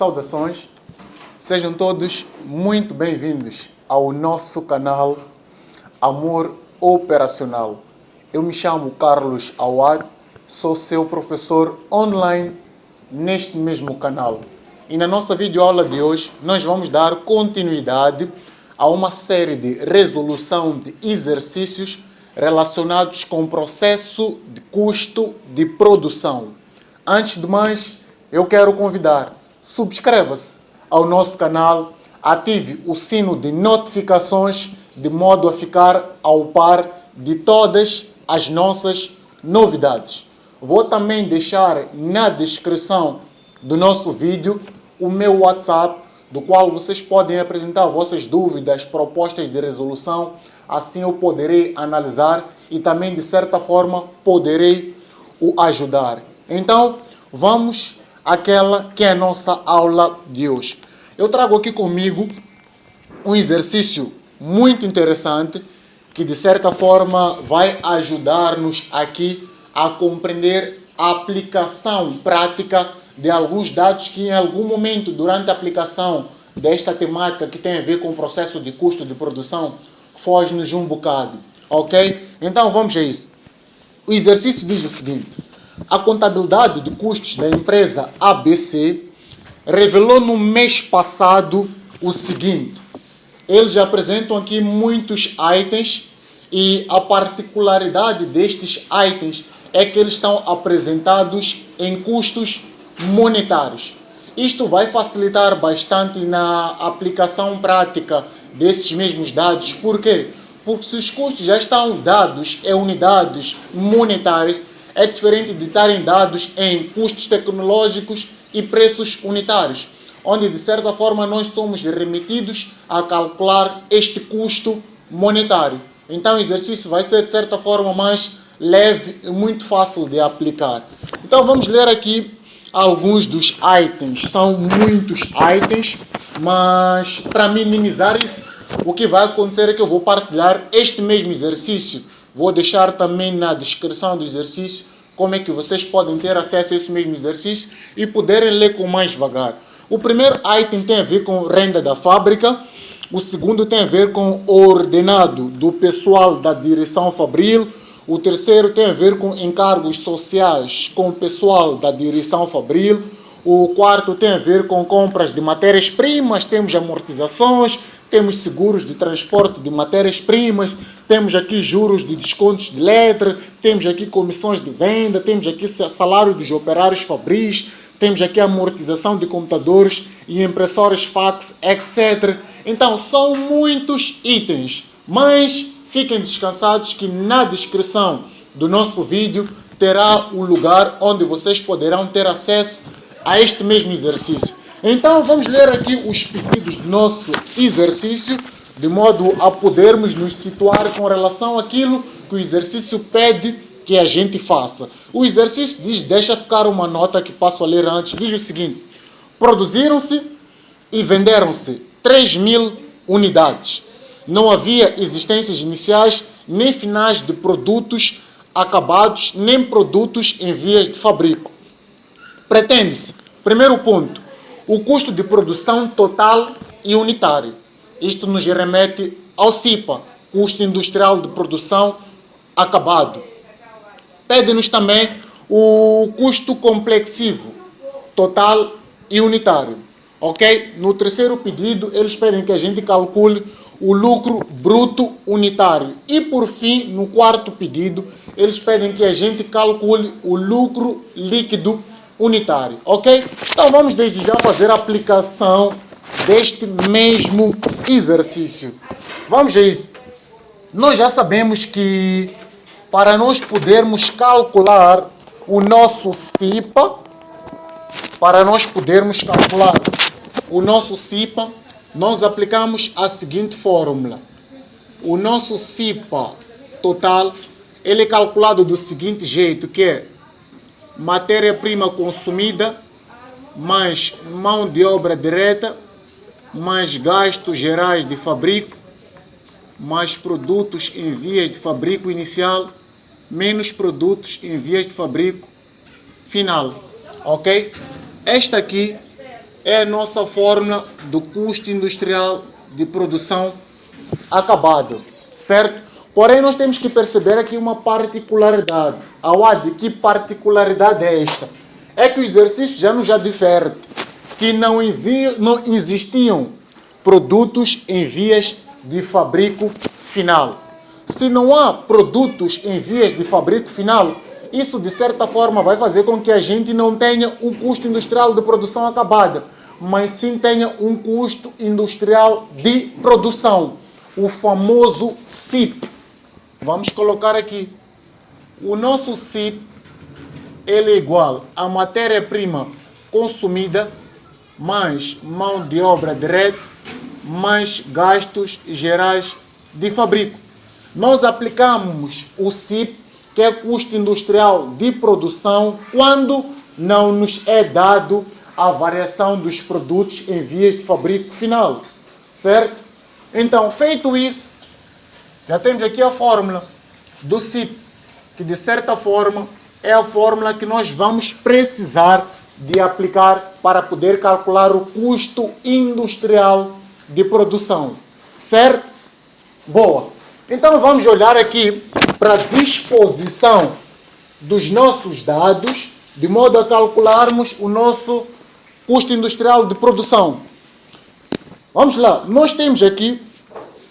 Saudações, sejam todos muito bem-vindos ao nosso canal Amor Operacional. Eu me chamo Carlos Awad, sou seu professor online neste mesmo canal. E na nossa videoaula de hoje, nós vamos dar continuidade a uma série de resolução de exercícios relacionados com o processo de custo de produção. Antes de mais, eu quero convidar, subscreva-se ao nosso canal, ative o sino de notificações de modo a ficar ao par de todas as nossas novidades. Vou também deixar na descrição do nosso vídeo o meu WhatsApp, do qual vocês podem apresentar vossas dúvidas, propostas de resolução. Assim eu poderei analisar e também, de certa forma, poderei o ajudar. Então, vamos àquela que é a nossa aula de hoje. Eu trago aqui comigo um exercício muito interessante que, de certa forma, vai ajudar-nos aqui a compreender a aplicação prática de alguns dados que, em algum momento, durante a aplicação desta temática que tem a ver com o processo de custo de produção, foge-nos um bocado, ok? Então, vamos a isso. O exercício diz o seguinte: a contabilidade de custos da empresa ABC revelou no mês passado o seguinte. Eles apresentam aqui muitos itens e a particularidade destes itens é que eles estão apresentados em custos monetários. Isto vai facilitar bastante na aplicação prática desses mesmos dados. Por quê? Porque se os custos já estão dados em unidades monetárias, é diferente de estarem dados em custos tecnológicos e preços unitários, onde, de certa forma, nós somos remetidos a calcular este custo monetário. Então, o exercício vai ser, de certa forma, mais leve e muito fácil de aplicar. Então, vamos ler aqui alguns dos itens. São muitos itens, mas para minimizar isso, o que vai acontecer é que eu vou partilhar este mesmo exercício. Vou deixar também na descrição do exercício como é que vocês podem ter acesso a esse mesmo exercício e poderem ler com mais devagar. O primeiro item tem a ver com renda da fábrica. O segundo tem a ver com o ordenado do pessoal da direção fabril. O terceiro tem a ver com encargos sociais com o pessoal da direção fabril. O quarto tem a ver com compras de matérias-primas, temos amortizações, temos seguros de transporte de matérias-primas, temos aqui juros de descontos de letra, temos aqui comissões de venda, temos aqui salário dos operários fabris, temos aqui amortização de computadores e impressoras fax, etc. Então, são muitos itens, mas fiquem descansados que na descrição do nosso vídeo terá o lugar onde vocês poderão ter acesso a este mesmo exercício. Então, vamos ler aqui os pedidos do nosso exercício, de modo a podermos nos situar com relação àquilo que o exercício pede que a gente faça. O exercício diz, deixa ficar uma nota que passo a ler antes, diz o seguinte: produziram-se e venderam-se 3.000 unidades. Não havia existências iniciais nem finais de produtos acabados, nem produtos em vias de fabrico. Pretende-se, primeiro ponto, o custo de produção total e unitário. Isto nos remete ao CIPA, custo industrial de produção acabado. Pede-nos também o custo complexivo, total e unitário. Ok? No terceiro pedido, eles pedem que a gente calcule o lucro bruto unitário. E, por fim, no quarto pedido, eles pedem que a gente calcule o lucro líquido unitário. Ok? Então, vamos desde já fazer a aplicação deste mesmo exercício. Vamos a isso. Nós já sabemos que para nós podermos calcular o nosso CIPA, nós aplicamos a seguinte fórmula. O nosso CIPA total, ele é calculado do seguinte jeito, que é matéria-prima consumida, mais mão de obra direta, mais gastos gerais de fabrico, mais produtos em vias de fabrico inicial, menos produtos em vias de fabrico final. Ok? Esta aqui é a nossa fórmula do custo industrial de produção acabado, certo? Porém, nós temos que perceber aqui uma particularidade. Awad, que particularidade é esta? É que o exercício já nos adverte que não existiam produtos em vias de fabrico final. Se não há produtos em vias de fabrico final, isso de certa forma vai fazer com que a gente não tenha um custo industrial de produção acabada, mas sim tenha um custo industrial de produção, o famoso CIP. Vamos colocar aqui. O nosso CIP ele é igual à matéria-prima consumida mais mão de obra direta mais gastos gerais de fabrico. Nós aplicamos o CIP, que é custo industrial de produção, quando não nos é dado a variação dos produtos em vias de fabrico final, certo? Então, feito isso, já temos aqui a fórmula do CIP, que de certa forma é a fórmula que nós vamos precisar de aplicar para poder calcular o custo industrial de produção, certo? Boa. Então vamos olhar aqui para a disposição dos nossos dados, de modo a calcularmos o nosso custo industrial de produção. Vamos lá, nós temos aqui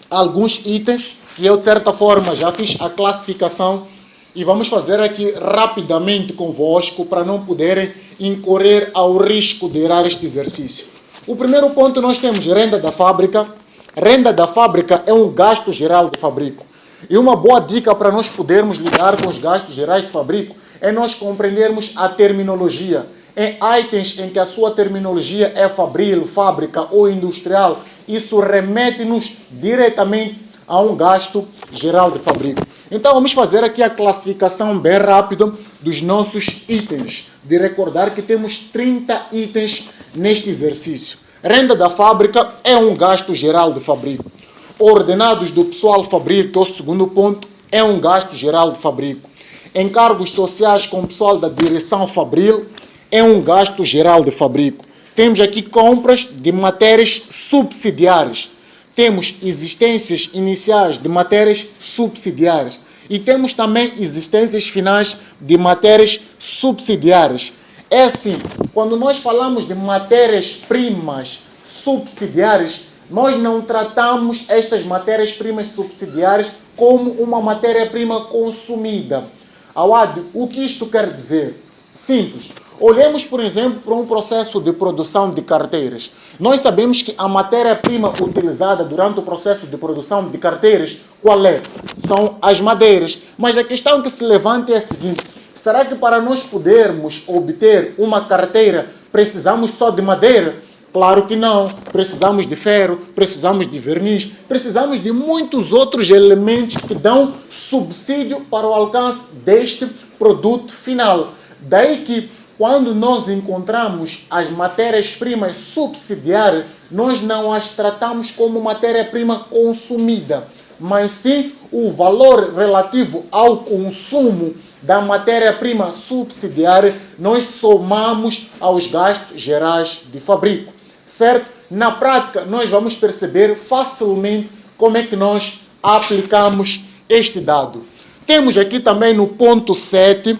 alguns itens que eu de certa forma já fiz a classificação e vamos fazer aqui rapidamente convosco para não poderem incorrer ao risco de errar este exercício. O primeiro ponto nós temos renda da fábrica. Renda da fábrica é um gasto geral de fabrico. E uma boa dica para nós podermos lidar com os gastos gerais de fabrico é nós compreendermos a terminologia. Em itens em que a sua terminologia é fabril, fábrica ou industrial, isso remete-nos diretamente a um gasto geral de fabrico. Então vamos fazer aqui a classificação bem rápida dos nossos itens. De recordar que temos 30 itens neste exercício. Renda da fábrica é um gasto geral de fabrico. Ordenados do pessoal fabril, que é o segundo ponto, é um gasto geral de fabrico. Encargos sociais com o pessoal da direção fabril é um gasto geral de fabrico. Temos aqui compras de matérias subsidiárias. Temos existências iniciais de matérias subsidiárias. E temos também existências finais de matérias subsidiárias. É assim, quando nós falamos de matérias-primas subsidiárias, nós não tratamos estas matérias-primas subsidiárias como uma matéria-prima consumida. Awad, o que isto quer dizer? Simples. Olhemos, por exemplo, para um processo de produção de carteiras. Nós sabemos que a matéria-prima utilizada durante o processo de produção de carteiras, qual é? São as madeiras. Mas a questão que se levanta é a seguinte: será que para nós podermos obter uma carteira precisamos só de madeira? Claro que não. Precisamos de ferro, precisamos de verniz, precisamos de muitos outros elementos que dão subsídio para o alcance deste produto final. Daí que, quando nós encontramos as matérias-primas subsidiárias, nós não as tratamos como matéria-prima consumida, mas sim o valor relativo ao consumo da matéria-prima subsidiária, nós somamos aos gastos gerais de fabrico, certo? Na prática, nós vamos perceber facilmente como é que nós aplicamos este dado. Temos aqui também no ponto 7,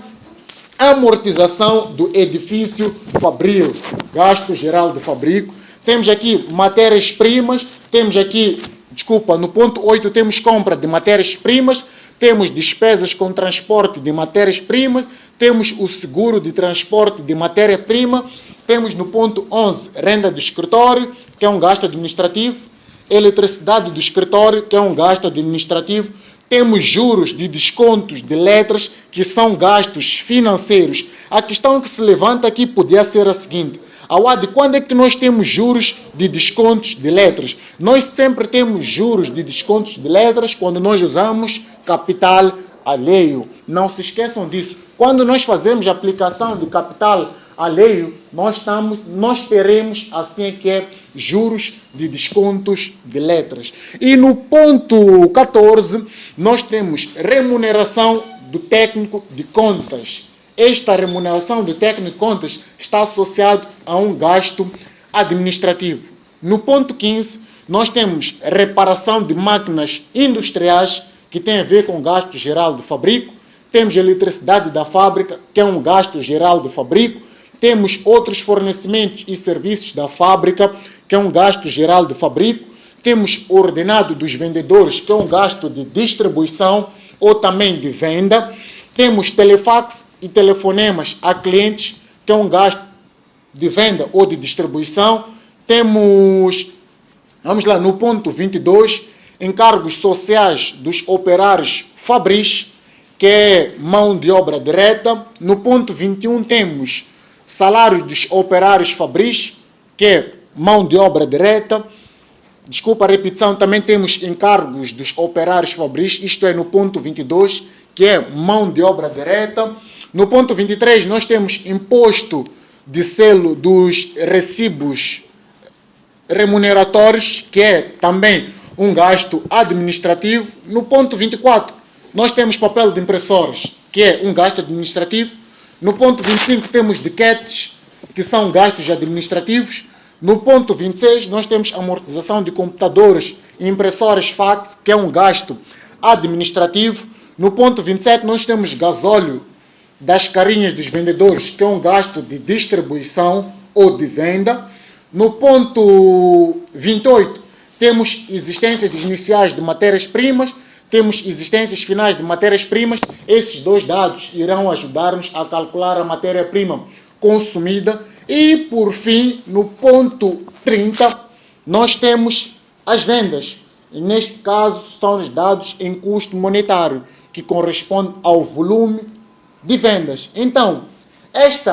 amortização do edifício fabril, gasto geral de fabrico. Temos aqui matérias-primas, temos aqui, no ponto 8 temos compra de matérias-primas, temos despesas com transporte de matérias-primas, temos o seguro de transporte de matéria-prima, temos no ponto 11 renda do escritório, que é um gasto administrativo, eletricidade do escritório, que é um gasto administrativo, temos juros de descontos de letras, que são gastos financeiros. A questão que se levanta aqui podia ser a seguinte: Awad, quando é que nós temos juros de descontos de letras? Nós sempre temos juros de descontos de letras quando nós usamos capital alheio. Não se esqueçam disso. Quando nós fazemos a aplicação de capital alheio, nós teremos, assim que é, juros de descontos de letras. E no ponto 14, nós temos remuneração do técnico de contas. Esta remuneração do técnico de contas está associada a um gasto administrativo. No ponto 15, nós temos reparação de máquinas industriais, que tem a ver com o gasto geral do fabrico. Temos eletricidade da fábrica, que é um gasto geral do fabrico. Temos outros fornecimentos e serviços da fábrica, que é um gasto geral do fabrico. Temos ordenado dos vendedores, que é um gasto de distribuição ou também de venda. Temos telefax e telefonemas a clientes, que é um gasto de venda ou de distribuição. Temos, vamos lá, no ponto 22, encargos sociais dos operários fabris, que é mão de obra direta. No ponto 21 temos salários dos operários fabris, que é mão de obra direta. Desculpa a repetição, também temos encargos dos operários fabris, isto é no ponto 22, que é mão de obra direta. No ponto 23 nós temos imposto de selo dos recibos remuneratórios, que é também um gasto administrativo. No ponto 24, nós temos papel de impressores, que é um gasto administrativo. No ponto 25, temos diquetes, que são gastos administrativos. No ponto 26, nós temos amortização de computadores e impressoras fax, que é um gasto administrativo. No ponto 27, nós temos gasóleo das carinhas dos vendedores, que é um gasto de distribuição ou de venda. No ponto 28, temos existências iniciais de matérias-primas, temos existências finais de matérias-primas. Esses dois dados irão ajudar-nos a calcular a matéria-prima consumida. E, por fim, no ponto 30, nós temos as vendas. E, neste caso, são os dados em custo monetário, que corresponde ao volume de vendas. Então, este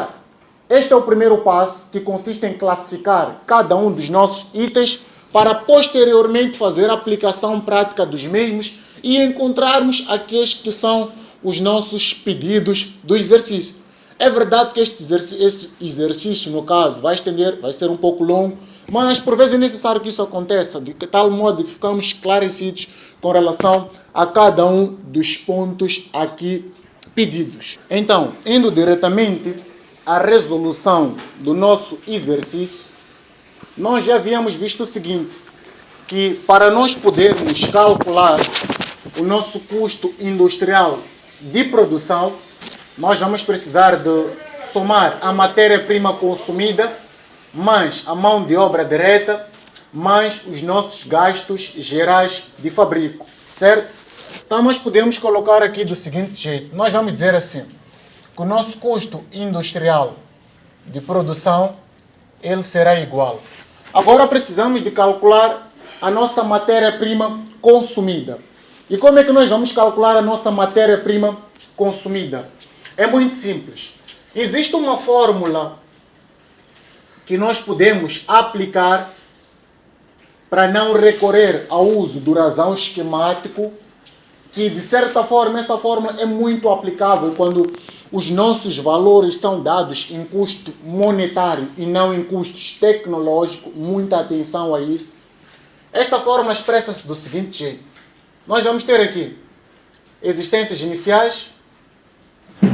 é o primeiro passo, que consiste em classificar cada um dos nossos itens para posteriormente fazer a aplicação prática dos mesmos e encontrarmos aqueles que são os nossos pedidos do exercício. É verdade que esse exercício, no caso, vai ser um pouco longo, mas por vezes é necessário que isso aconteça, de tal modo que ficamos esclarecidos com relação a cada um dos pontos aqui pedidos. Então, indo diretamente à resolução do nosso exercício, nós já havíamos visto o seguinte, que para nós podermos calcular o nosso custo industrial de produção, nós vamos precisar de somar a matéria-prima consumida, mais a mão de obra direta, mais os nossos gastos gerais de fabrico, certo? Então nós podemos colocar aqui do seguinte jeito, nós vamos dizer assim, que o nosso custo industrial de produção, ele será igual. Agora precisamos de calcular a nossa matéria-prima consumida. E como é que nós vamos calcular a nossa matéria-prima consumida? É muito simples. Existe uma fórmula que nós podemos aplicar para não recorrer ao uso do razão esquemático, que de certa forma essa fórmula é muito aplicável quando os nossos valores são dados em custo monetário e não em custos tecnológicos. Muita atenção a isso. Esta fórmula expressa-se do seguinte jeito. Nós vamos ter aqui existências iniciais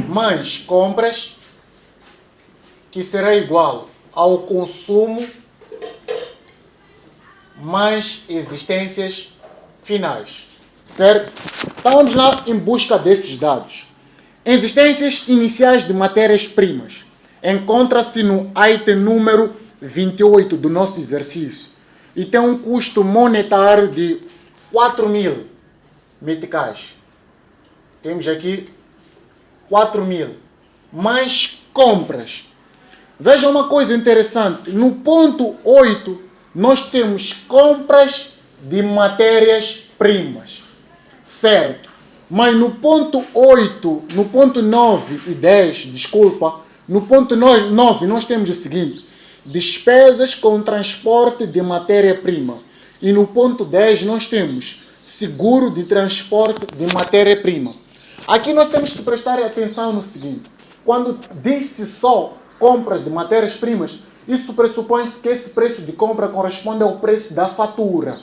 mais compras, que será igual ao consumo mais existências finais, certo? Então vamos lá em busca desses dados. Existências iniciais de matérias-primas encontra-se no item número 28 do nosso exercício e tem um custo monetário de 4.000 meticais. Temos aqui 4.000 mais compras. Veja uma coisa interessante, no ponto 8 nós temos compras de matérias-primas, certo? Mas no ponto 8, no ponto 9 e 10, desculpa, no ponto 9 nós temos o seguinte, despesas com transporte de matéria-prima. E no ponto 10 nós temos seguro de transporte de matéria-prima. Aqui nós temos que prestar atenção no seguinte, quando diz-se só compras de matérias-primas, isso pressupõe-se que esse preço de compra corresponde ao preço da fatura,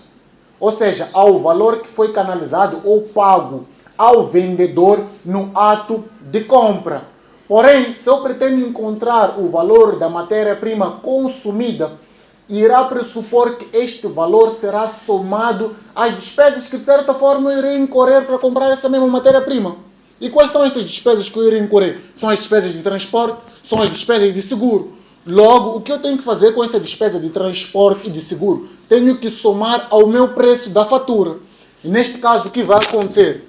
ou seja, ao valor que foi canalizado ou pago ao vendedor no ato de compra. Porém, se eu pretendo encontrar o valor da matéria-prima consumida, irá pressupor que este valor será somado às despesas que de certa forma eu irei incorrer para comprar essa mesma matéria-prima. E quais são estas despesas que eu irei incorrer? São as despesas de transporte, são as despesas de seguro. Logo, o que eu tenho que fazer com essa despesa de transporte e de seguro? Tenho que somar ao meu preço da fatura. E neste caso, o que vai acontecer?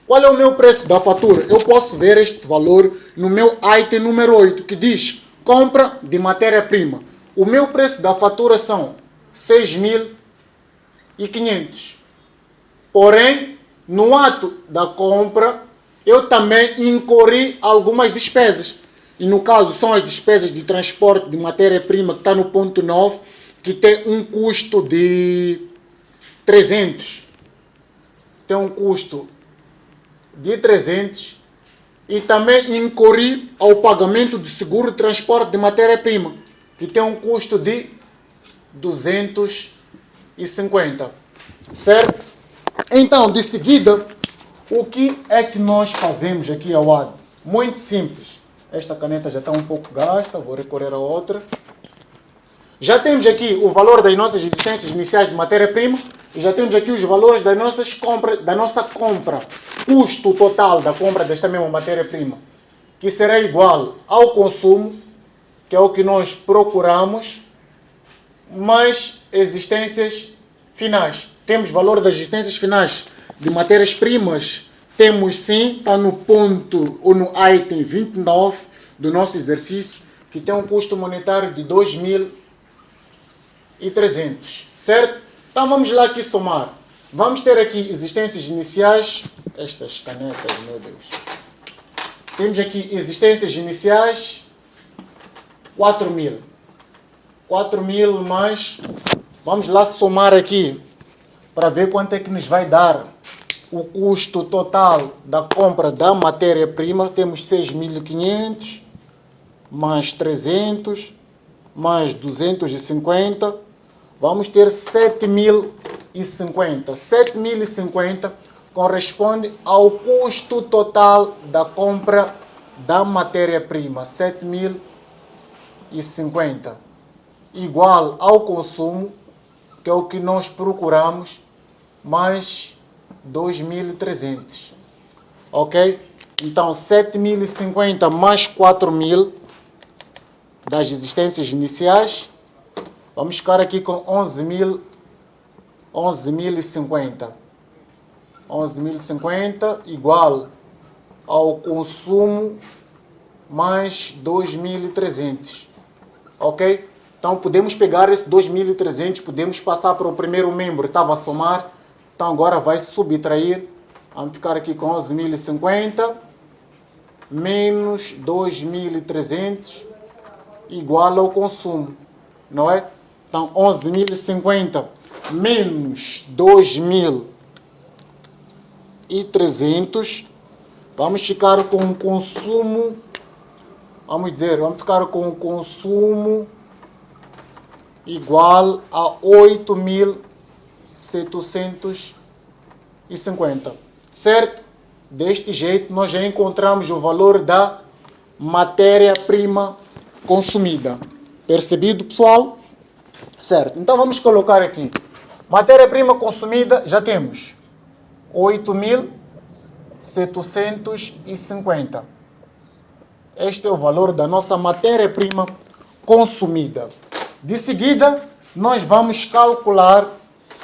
Qual é o meu preço da fatura? Eu posso ver este valor no meu item número 8, que diz compra de matéria-prima. O meu preço da fatura são 6.500. Porém, no ato da compra, eu também incorri algumas despesas. E no caso, são as despesas de transporte de matéria-prima, que está no ponto 9, que tem um custo de 300. Tem um custo de 300. E também incorri ao pagamento de seguro de transporte de matéria-prima, que tem um custo de 250. Certo? Então, de seguida, o que é que nós fazemos aqui ao lado? Muito simples. Esta caneta já está um pouco gasta, vou recorrer a outra. Já temos aqui o valor das nossas existências iniciais de matéria-prima e já temos aqui os valores das nossas compras, da nossa compra. Custo total da compra desta mesma matéria-prima, que será igual ao consumo, que é o que nós procuramos, mais existências finais. Temos valor das existências finais de matérias-primas. Temos sim, está no ponto ou no item 29 do nosso exercício, que tem um custo monetário de 2.300, certo? Então vamos lá aqui somar. Vamos ter aqui existências iniciais, estas canetas, meu Deus. Temos aqui existências iniciais, 4.000. 4.000 mais, vamos lá somar aqui, para ver quanto é que nos vai dar o custo total da compra da matéria-prima. Temos 6.500, mais 300, mais 250, vamos ter 7.050. 7.050 corresponde ao custo total da compra da matéria-prima. 7.050 igual ao consumo, que é o que nós procuramos, mais 2.300. Ok? Então, 7.050 mais 4.000 das existências iniciais, vamos ficar aqui com 11.050. 11.050 igual ao consumo mais 2.300. Ok? Então podemos pegar esse 2.300, podemos passar para o primeiro membro, estava a somar, então agora vai subtrair. Vamos ficar aqui com 11.050 menos 2.300 igual ao consumo, não é? Então 11.050 menos 2.300, vamos ficar com o consumo, vamos ficar com o consumo igual a 8.750, certo? Deste jeito nós já encontramos o valor da matéria-prima consumida. Percebido, pessoal? Certo. Então vamos colocar aqui. Matéria-prima consumida, já temos 8.750. Este é o valor da nossa matéria-prima consumida. De seguida, nós vamos calcular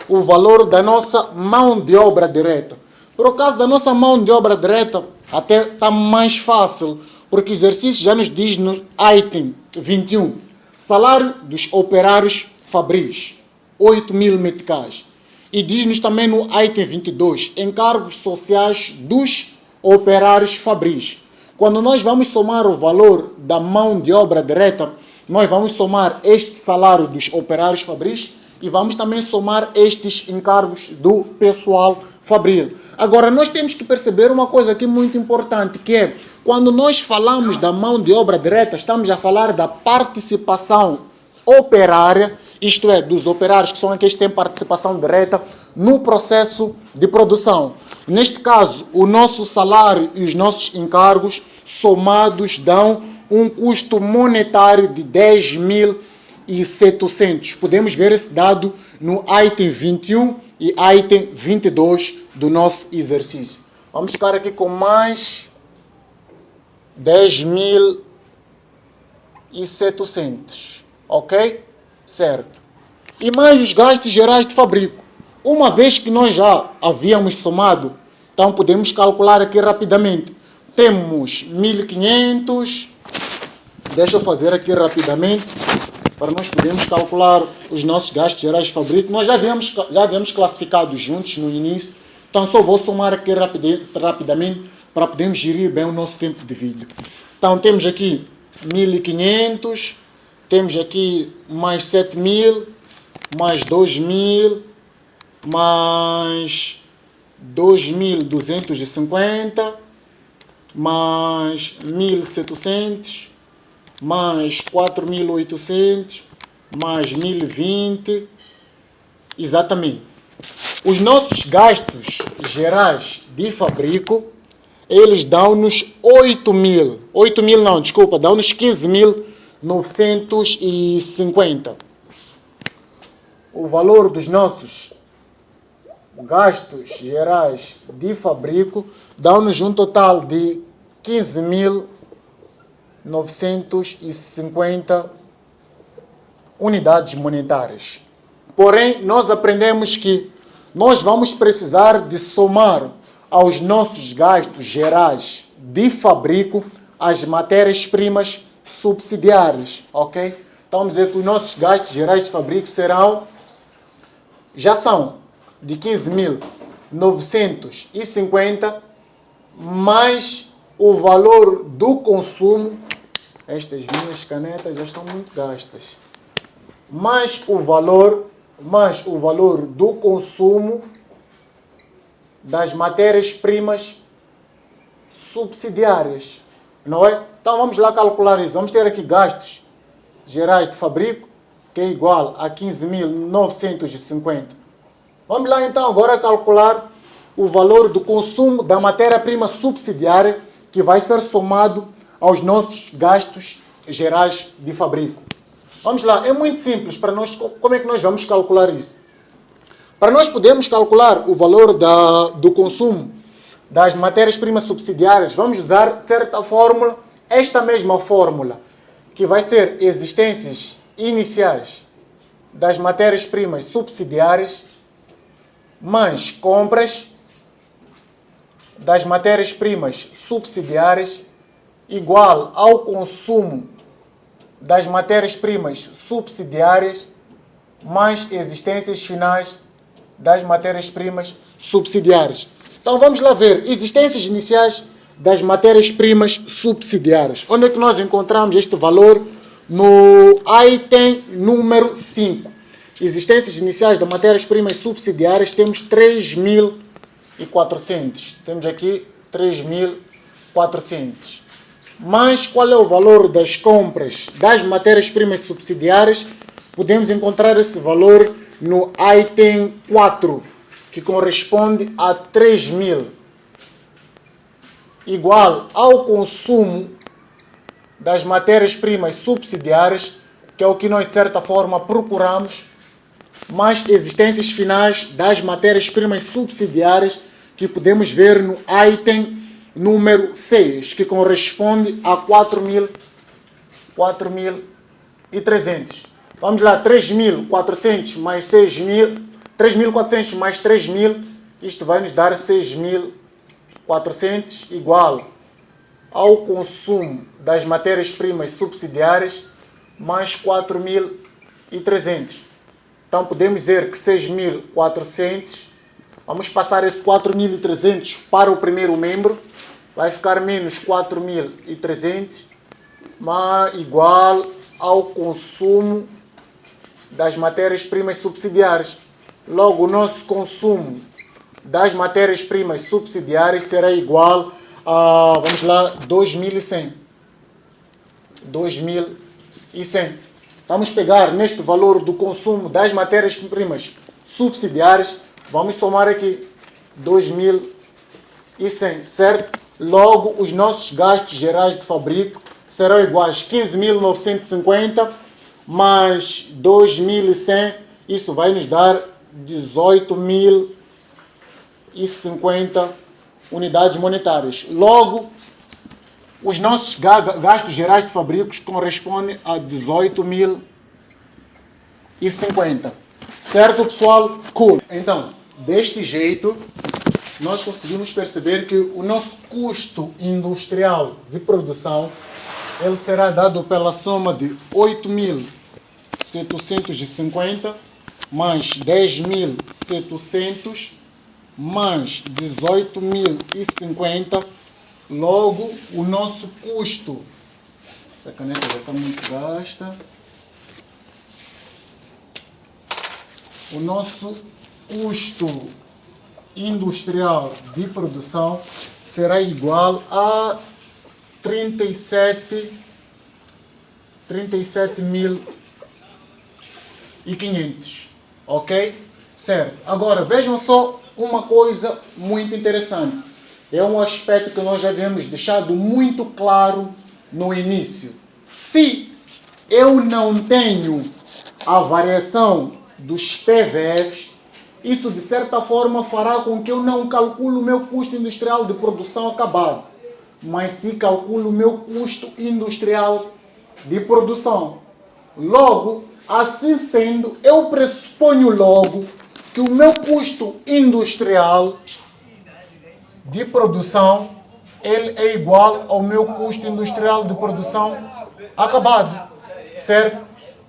o valor da nossa mão de obra direta. Por causa da nossa mão de obra direta, até está mais fácil, porque o exercício já nos diz no item 21, salário dos operários fabris, 8.000 meticais. E diz-nos também no item 22, encargos sociais dos operários fabris. Quando nós vamos somar o valor da mão de obra direta, nós vamos somar este salário dos operários fabris e vamos também somar estes encargos do pessoal fabril. Agora, nós temos que perceber uma coisa aqui muito importante, que é, quando nós falamos da mão de obra direta, estamos a falar da participação operária, isto é, dos operários que são aqueles que têm participação direta no processo de produção. Neste caso, o nosso salário e os nossos encargos somados dão um custo monetário de 10.000 2.700. Podemos ver esse dado no item 21 e item 22 do nosso exercício. Vamos ficar aqui com mais 10.700, ok? Certo. E mais os gastos gerais de fabrico. Uma vez que nós já havíamos somado, então podemos calcular aqui rapidamente. Temos 1.500, deixa eu fazer aqui rapidamente, para nós podermos calcular os nossos gastos gerais de fabrico. Nós já havíamos classificado juntos no início, então só vou somar aqui rapidamente para podermos gerir bem o nosso tempo de vídeo. Então temos aqui 1.500, temos aqui mais 7.000, mais 2.000, mais 2.250, mais 1.700, mais 4.800, mais 1.020, exatamente. Os nossos gastos gerais de fabrico, eles dão-nos 8.000 não, desculpa, dão-nos 15.950. O valor dos nossos gastos gerais de fabrico dão-nos um total de 15.950 unidades monetárias. Porém, nós aprendemos que nós vamos precisar de somar aos nossos gastos gerais de fabrico as matérias-primas subsidiárias, ok? Então, vamos dizer que os nossos gastos gerais de fabrico já são de 15.950 mais o valor do consumo. Estas minhas canetas já estão muito gastas. Mais o valor do consumo das matérias-primas subsidiárias, não é? Então vamos lá calcular isso. Vamos ter aqui gastos gerais de fabrico, que é igual a 15.950. Vamos lá então agora calcular o valor do consumo da matéria-prima subsidiária, que vai ser somado aos nossos gastos gerais de fabrico. Vamos lá, é muito simples para nós. Como é que nós vamos calcular isso? Para nós podermos calcular o valor do consumo das matérias-primas subsidiárias, vamos usar, de certa fórmula, esta mesma fórmula, que vai ser existências iniciais das matérias-primas subsidiárias mais compras das matérias-primas subsidiárias igual ao consumo das matérias-primas subsidiárias mais existências finais das matérias-primas subsidiárias. Então vamos lá ver existências iniciais das matérias-primas subsidiárias. Onde é que nós encontramos este valor? No item número 5. Existências iniciais das matérias-primas subsidiárias, temos 3.400. Temos aqui 3.400. Mas qual é o valor das compras das matérias-primas subsidiárias? Podemos encontrar esse valor no item 4, que corresponde a 3.000, igual ao consumo das matérias-primas subsidiárias, que é o que nós, de certa forma, procuramos, mais existências finais das matérias-primas subsidiárias, que podemos ver no item número 6, que corresponde a 4.300. Vamos lá, 3.400 mais 6.000, 3.400 mais 3.000, isto vai nos dar 6.400, igual ao consumo das matérias-primas subsidiárias mais 4.300. Então podemos dizer que 6.400, vamos passar esse 4.300 para o primeiro membro, vai ficar menos 4.300, igual ao consumo das matérias-primas subsidiárias. Logo, o nosso consumo das matérias-primas subsidiárias será igual a, vamos lá, 2.100. 2.100. Vamos pegar neste valor do consumo das matérias-primas subsidiárias, vamos somar aqui 2.100, certo? Logo, os nossos gastos gerais de fabrico serão iguais a 15.950 mais 2.100, isso vai nos dar 18.050 unidades monetárias. Logo, os nossos gastos gerais de fabricos correspondem a 18.050. Certo, pessoal? Cool. Então, deste jeito, nós conseguimos perceber que o nosso custo industrial de produção ele será dado pela soma de 8.750 mais 10.700 mais 18.050. Logo, o nosso custo... Essa caneta já está muito gasta. O nosso custo industrial de produção será igual a 37.500, ok? Certo. Agora, vejam só uma coisa muito interessante. É um aspecto que nós já havíamos deixado muito claro no início. Se eu não tenho a variação dos PVFs, isso de certa forma fará com que eu não calcule o meu custo industrial de produção acabado, mas se calculo o meu custo industrial de produção. Logo, assim sendo, eu pressuponho logo que o meu custo industrial de produção ele é igual ao meu custo industrial de produção acabado, certo?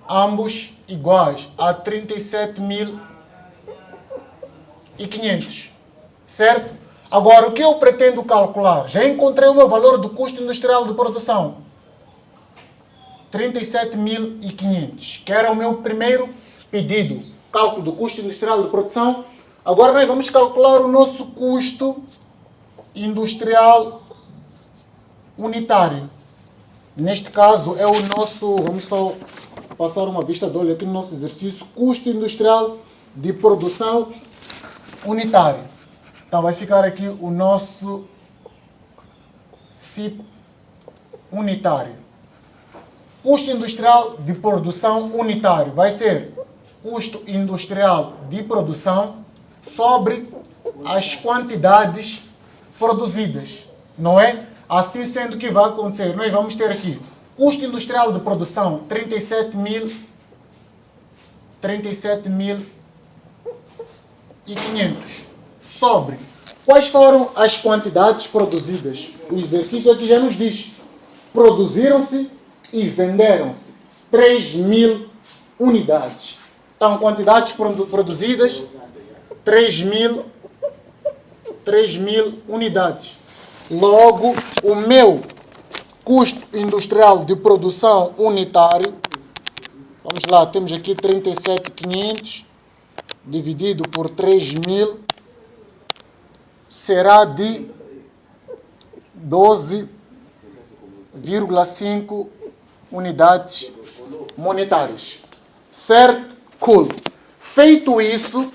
Ambos iguais a 37.500, certo? Agora, o que eu pretendo calcular? Já encontrei o meu valor do custo industrial de produção. 37.500, que era o meu primeiro pedido. Cálculo do custo industrial de produção. Agora nós vamos calcular o nosso custo industrial unitário. Neste caso é o nosso, vamos só passar uma vista de olho aqui no nosso exercício, custo industrial de produção unitário. Então vai ficar aqui o nosso CIP unitário. Custo industrial de produção unitário vai ser custo industrial de produção sobre as quantidades produzidas, não é? Assim sendo, o que vai acontecer? Nós vamos ter aqui custo industrial de produção 37.500 sobre quais foram as quantidades produzidas. O exercício aqui já nos diz: produziram-se e venderam-se 3.000 unidades. Então, quantidades produzidas, 3.000 unidades. Logo, o meu custo industrial de produção unitário, vamos lá, temos aqui 37.500 dividido por 3.000, será de 12,5 unidades monetárias. Certo? Cool. Feito isso,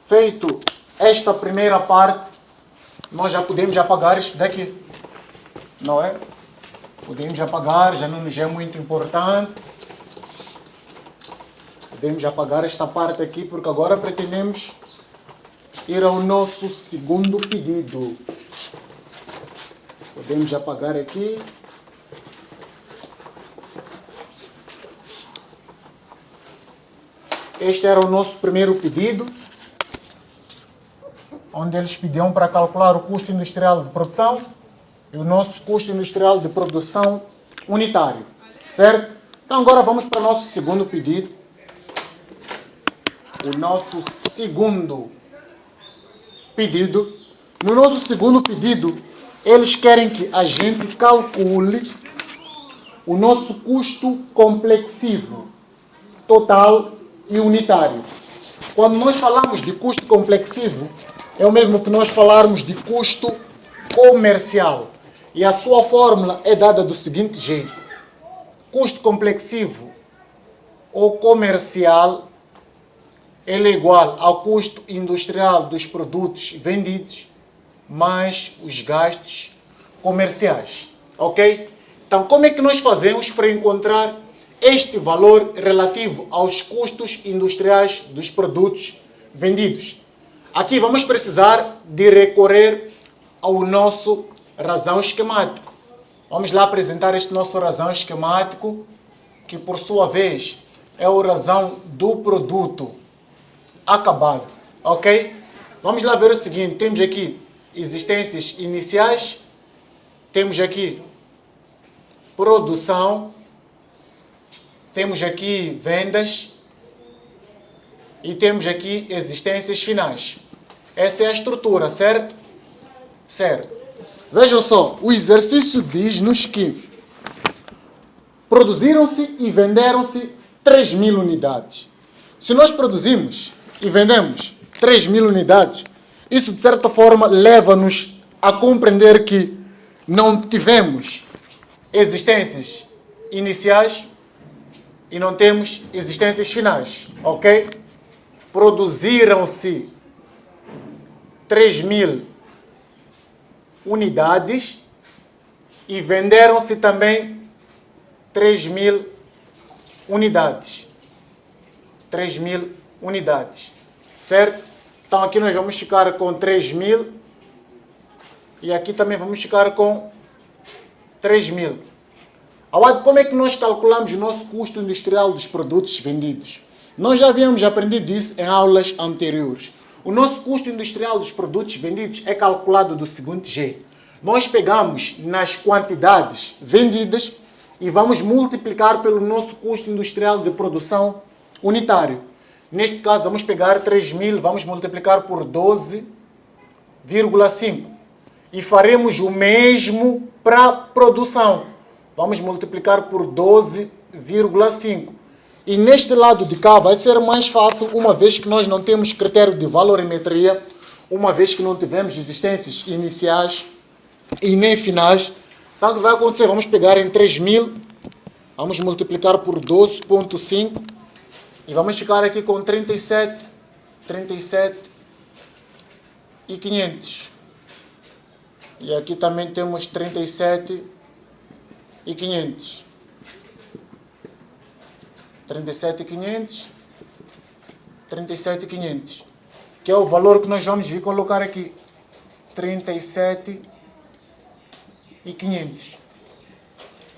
feito esta primeira parte, nós já podemos apagar isto daqui. Não é? Podemos apagar, já não nos é muito importante. Podemos apagar esta parte aqui, porque agora pretendemos ir ao nosso segundo pedido. Podemos apagar aqui. Este era o nosso primeiro pedido, onde eles pediam para calcular o custo industrial de produção e o nosso custo industrial de produção unitário, certo? Então agora vamos para o nosso segundo pedido. O nosso segundo pedido. No nosso segundo pedido, eles querem que a gente calcule o nosso custo complexivo, total e unitário. Quando nós falamos de custo complexivo, é o mesmo que nós falarmos de custo comercial. E a sua fórmula é dada do seguinte jeito: custo complexivo ou comercial ele é igual ao custo industrial dos produtos vendidos mais os gastos comerciais. Ok? Então, como é que nós fazemos para encontrar este valor relativo aos custos industriais dos produtos vendidos. Aqui vamos precisar de recorrer ao nosso razão esquemático. Vamos lá apresentar este nosso razão esquemático, que por sua vez é o razão do produto acabado, ok? Vamos lá ver o seguinte, temos aqui existências iniciais, temos aqui produção, temos aqui vendas e temos aqui existências finais. Essa é a estrutura, certo? Certo. Vejam só, o exercício diz-nos que produziram-se e venderam-se 3.000 unidades. Se nós produzimos e vendemos 3.000 unidades, isso de certa forma leva-nos a compreender que não tivemos existências iniciais e não temos existências finais, ok? Produziram-se 3.000 unidades e venderam-se também 3.000 unidades. 3.000 unidades, certo? Então aqui nós vamos ficar com 3.000 e aqui também vamos ficar com 3.000. Como é que nós calculamos o nosso custo industrial dos produtos vendidos? Nós já havíamos aprendido isso em aulas anteriores. O nosso custo industrial dos produtos vendidos é calculado do seguinte jeito. Nós pegamos nas quantidades vendidas e vamos multiplicar pelo nosso custo industrial de produção unitário. Neste caso, vamos pegar 3.000, vamos multiplicar por 12,5. E faremos o mesmo para a produção. Vamos multiplicar por 12,5. E neste lado de cá vai ser mais fácil, uma vez que nós não temos critério de valorimetria, uma vez que não tivemos existências iniciais e nem finais. Então o que vai acontecer? Vamos pegar em 3.000, vamos multiplicar por 12,5 e vamos ficar aqui com 37,500. E aqui também temos 37,500. 37,500. 37,500. Que é o valor que nós vamos vir colocar aqui. 37,500.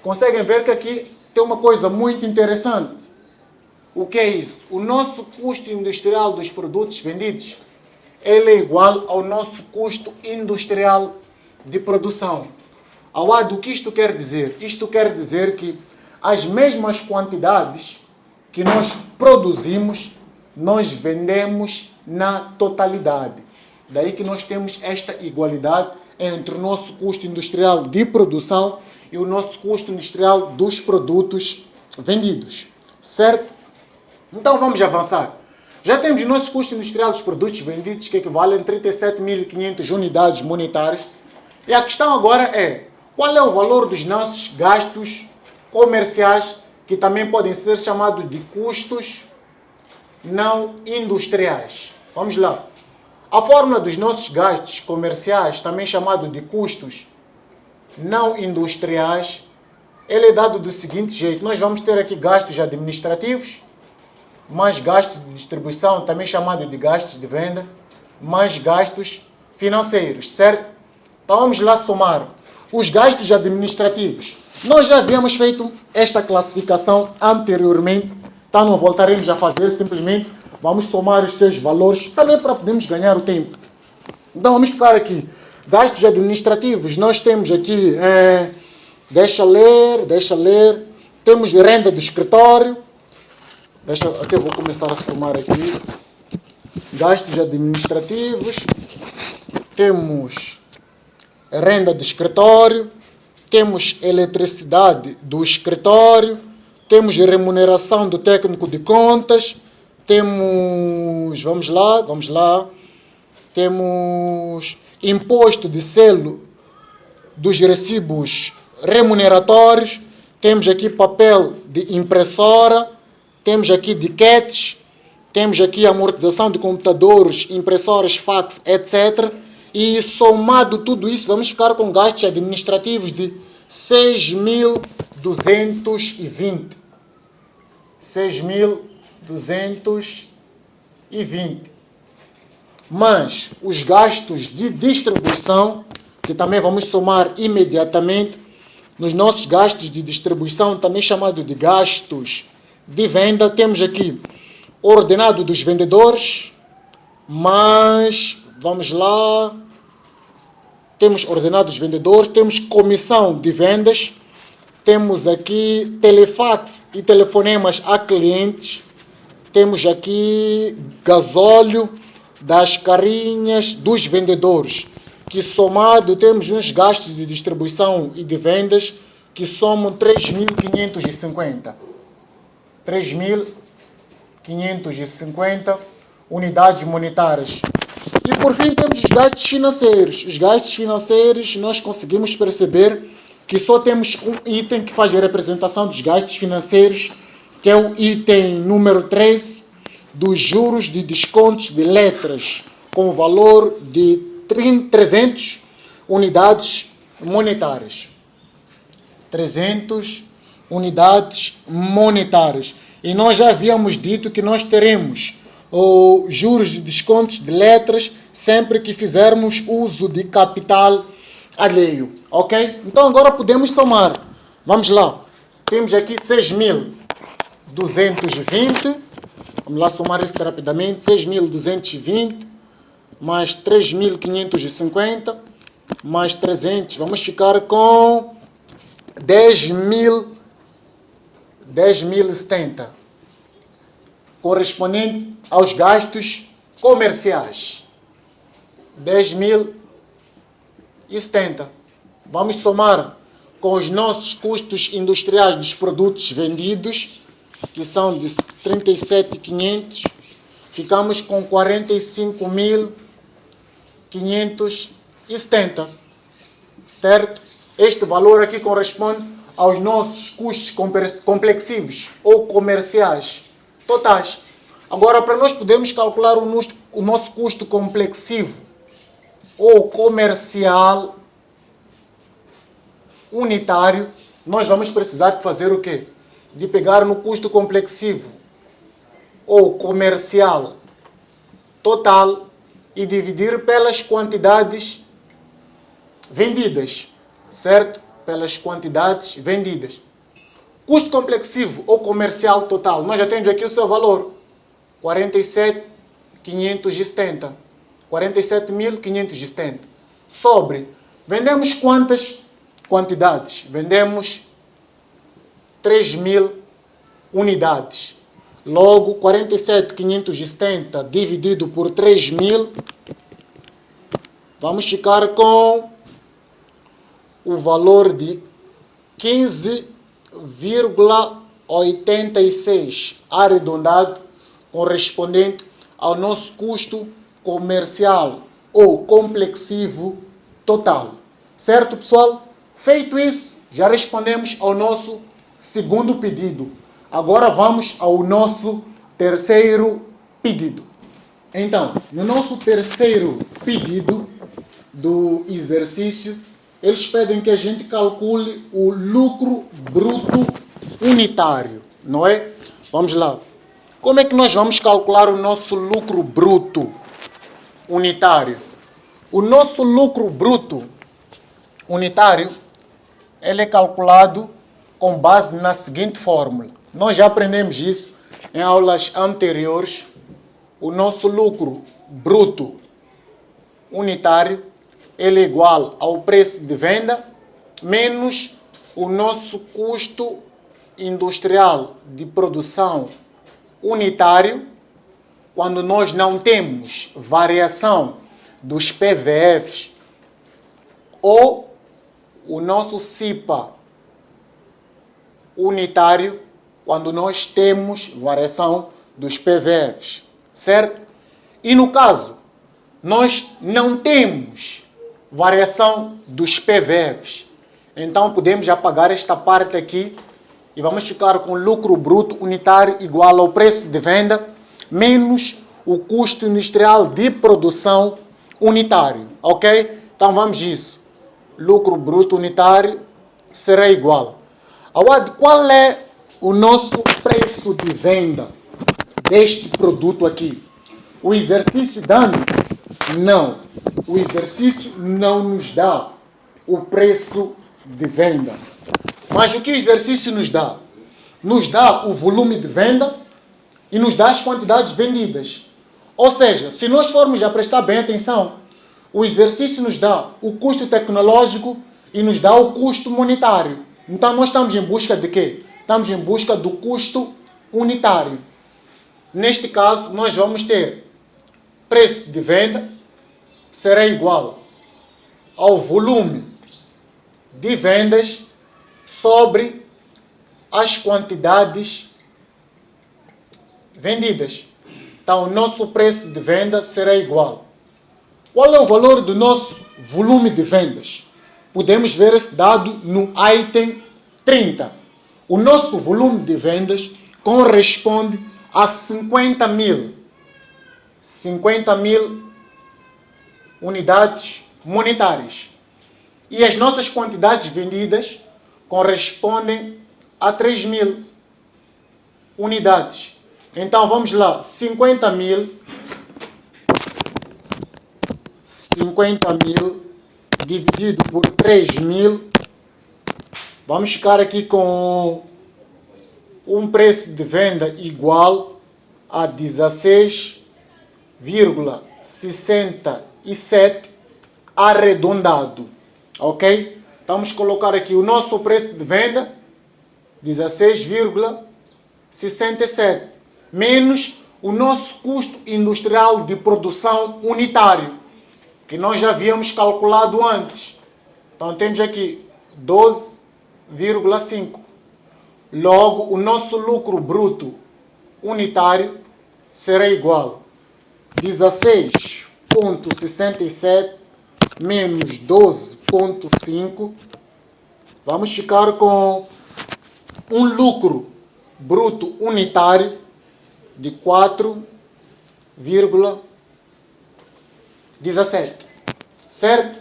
Conseguem ver que aqui tem uma coisa muito interessante. O que é isso? O nosso custo industrial dos produtos vendidos, ele é igual ao nosso custo industrial de produção. O que isto quer dizer? Isto quer dizer que as mesmas quantidades que nós produzimos, nós vendemos na totalidade. Daí que nós temos esta igualdade entre o nosso custo industrial de produção e o nosso custo industrial dos produtos vendidos. Certo? Então vamos avançar. Já temos o nosso custo industrial dos produtos vendidos, que equivale a 37.500 unidades monetárias. E a questão agora é, qual é o valor dos nossos gastos comerciais, que também podem ser chamados de custos não industriais? Vamos lá. A fórmula dos nossos gastos comerciais, também chamado de custos não industriais, ele é dado do seguinte jeito. Nós vamos ter aqui gastos administrativos, mais gastos de distribuição, também chamado de gastos de venda, mais gastos financeiros, certo? Então vamos lá somar os gastos administrativos. Nós já havíamos feito esta classificação anteriormente, então não voltaremos a fazer, simplesmente vamos somar os seus valores, também para podermos ganhar o tempo. Então vamos ficar aqui. Gastos administrativos, nós temos aqui, deixa ler, temos renda do escritório, até vou começar a somar aqui. Gastos administrativos, temos renda do escritório, temos eletricidade do escritório, temos remuneração do técnico de contas, temos, vamos lá, temos imposto de selo dos recibos remuneratórios, temos aqui papel de impressora, temos aqui diquetes, temos aqui amortização de computadores, impressoras, fax, etc. E somado tudo isso, vamos ficar com gastos administrativos de 6.220. 6.220. Mas os gastos de distribuição, que também vamos somar imediatamente, nos nossos gastos de distribuição, também chamado de gastos de venda, temos aqui ordenado dos vendedores, mas, vamos lá, temos ordenado dos vendedores, temos comissão de vendas, temos aqui telefax e telefonemas a clientes, temos aqui gasóleo das carinhas dos vendedores, que somado temos uns gastos de distribuição e de vendas que somam 3.550. 3.550 unidades monetárias. E por fim temos os gastos financeiros. Os gastos financeiros nós conseguimos perceber que só temos um item que faz a representação dos gastos financeiros, que é o item número 13, dos juros de descontos de letras, com o valor de 300 unidades monetárias. 300 unidades monetárias. E nós já havíamos dito que nós teremos juros de descontos de letras sempre que fizermos uso de capital alheio. Ok? Então agora podemos somar. Vamos lá. Temos aqui 6.220. Vamos lá somar isso rapidamente. 6.220 mais 3.550 mais 300. Vamos ficar com 10.070. Correspondente aos gastos comerciais. 10.070. Vamos somar com os nossos custos industriais dos produtos vendidos, que são de 37.500. Ficamos com 45.570. Certo? Este valor aqui corresponde aos nossos custos complexivos ou comerciais totais. Agora, para nós podermos calcular o nosso custo complexivo ou comercial unitário, nós vamos precisar de fazer o quê? De pegar no custo complexivo ou comercial total e dividir pelas quantidades vendidas, certo? Pelas quantidades vendidas. Custo complexivo ou comercial total, nós já temos aqui o seu valor, 47.570. 47.570. Sobre, vendemos quantas quantidades? Vendemos 3.000 unidades. Logo, 47.570 dividido por 3.000, vamos ficar com o valor de 15,86 arredondado, correspondente ao nosso custo comercial ou complexivo total. Certo, pessoal? Feito isso, já respondemos ao nosso segundo pedido. Agora vamos ao nosso terceiro pedido. Então, no nosso terceiro pedido do exercício, eles pedem que a gente calcule o lucro bruto unitário, não é? Vamos lá. Como é que nós vamos calcular o nosso lucro bruto unitário? O nosso lucro bruto unitário, ele é calculado com base na seguinte fórmula. Nós já aprendemos isso em aulas anteriores. O nosso lucro bruto unitário, ele é igual ao preço de venda menos o nosso custo industrial de produção unitário, quando nós não temos variação dos PVFs, ou o nosso CIPA unitário, quando nós temos variação dos PVFs, certo? E no caso, nós não temos variação dos PVFs, então podemos apagar esta parte aqui e vamos ficar com lucro bruto unitário igual ao preço de venda menos o custo industrial de produção unitário, ok? Então vamos isso. Lucro bruto unitário será igual ao qual é o nosso preço preço de venda deste produto aqui. O exercício dá-nos? Não. O exercício não nos dá o preço de venda. Mas o que o exercício nos dá? Nos dá o volume de venda e nos dá as quantidades vendidas. Ou seja, se nós formos a prestar bem atenção, o exercício nos dá o custo tecnológico e nos dá o custo monetário. Então nós estamos em busca de quê? Estamos em busca do custo unitário. Neste caso, nós vamos ter preço de venda será igual ao volume de vendas sobre as quantidades vendidas. Então, o nosso preço de venda será igual. Qual é o valor do nosso volume de vendas? Podemos ver esse dado no item 30. O nosso volume de vendas corresponde a 50 mil unidades monetárias. E as nossas quantidades vendidas correspondem a 3 mil unidades. Então vamos lá, 50 mil dividido por 3 mil, vamos ficar aqui com um preço de venda igual a 16,67 arredondado, ok? Vamos colocar aqui o nosso preço de venda, 16,67, menos o nosso custo industrial de produção unitário, que nós já havíamos calculado antes. Então temos aqui 12,5. Logo, o nosso lucro bruto unitário será igual a 16,67 menos 12,5. Vamos ficar com um lucro bruto unitário de 4,17. Certo?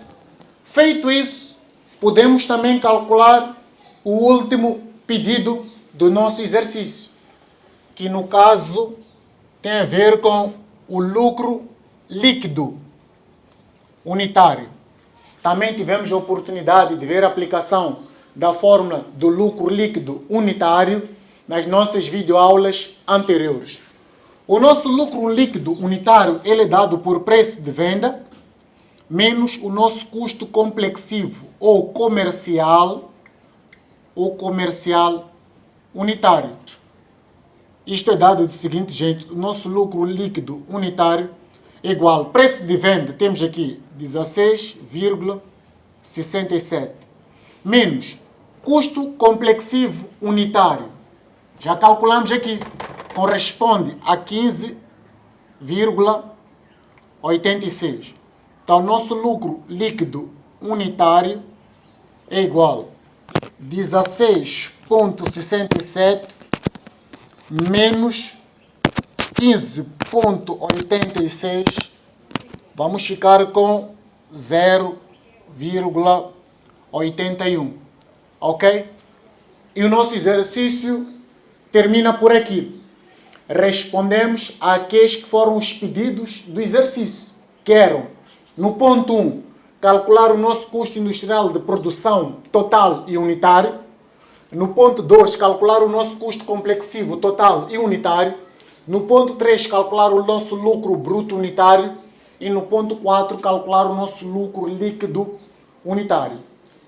Feito isso, podemos também calcular o último pedido do nosso exercício, que no caso tem a ver com o lucro líquido unitário. Também tivemos a oportunidade de ver a aplicação da fórmula do lucro líquido unitário nas nossas videoaulas anteriores. O nosso lucro líquido unitário ele é dado por preço de venda menos o nosso custo complexivo ou comercial unitário. Isto é dado do seguinte jeito: o nosso lucro líquido unitário é igual ao preço de venda, temos aqui 16,67, menos custo complexivo unitário. Já calculamos aqui, corresponde a 15,86. Então, nosso lucro líquido unitário é igual a 16,67 menos 15,86. Vamos ficar com 0,81. Ok? E o nosso exercício termina por aqui. Respondemos àqueles que foram os pedidos do exercício, que eram, no ponto 1, calcular o nosso custo industrial de produção total e unitário. No ponto 2, calcular o nosso custo complexivo total e unitário. No ponto 3, calcular o nosso lucro bruto unitário. E no ponto 4, calcular o nosso lucro líquido unitário.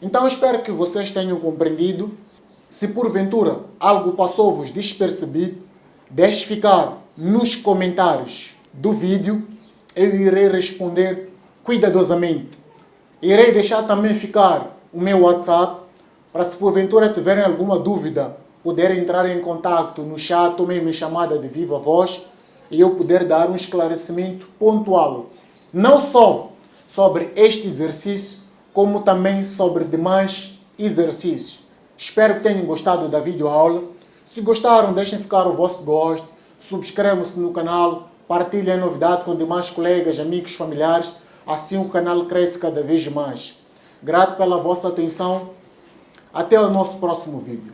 Então, espero que vocês tenham compreendido. Se porventura algo passou-vos despercebido, deixe ficar nos comentários do vídeo. Eu irei responder cuidadosamente. Irei deixar também ficar o meu WhatsApp, para se porventura tiverem alguma dúvida, poderem entrar em contato no chat ou mesmo em chamada de viva voz e eu poder dar um esclarecimento pontual, não só sobre este exercício, como também sobre demais exercícios. Espero que tenham gostado da videoaula. Se gostaram, deixem ficar o vosso gosto, subscrevam-se no canal, partilhem a novidade com demais colegas, amigos, familiares, assim o canal cresce cada vez mais. Grato pela vossa atenção. Até o nosso próximo vídeo.